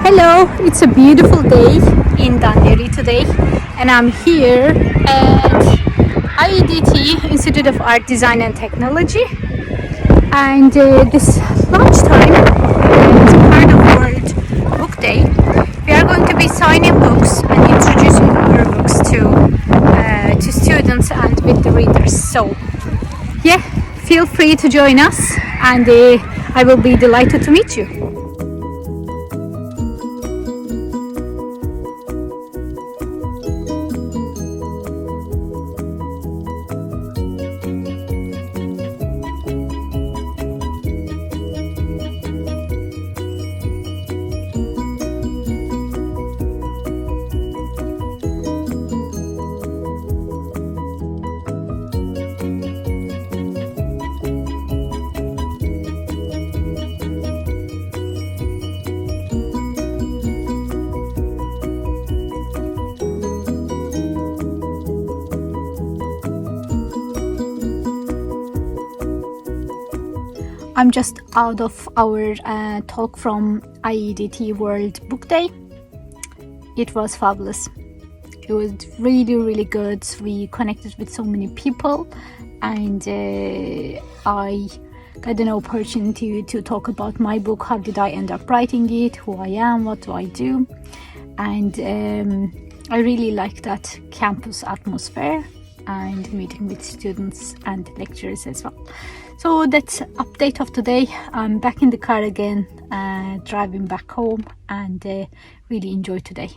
Hello, it's a beautiful day in Danderi today, and I'm here at IADT Institute of Art, Design and Technology. And this lunchtime, as part of World Book Day, we are going to be signing books and introducing our books to students and with the readers. So, yeah, feel free to join us, and I will be delighted to meet you. I'm just out of our talk from IADT World Book Day. It was fabulous. It was really good. We connected with so many people, and I got an opportunity to talk about my book. How did I end up writing it? Who I am? What do I do? And I really like that campus atmosphere and meeting with students and lecturers as well. So that's update of today. I'm back in the car again, driving back home, and really enjoy today.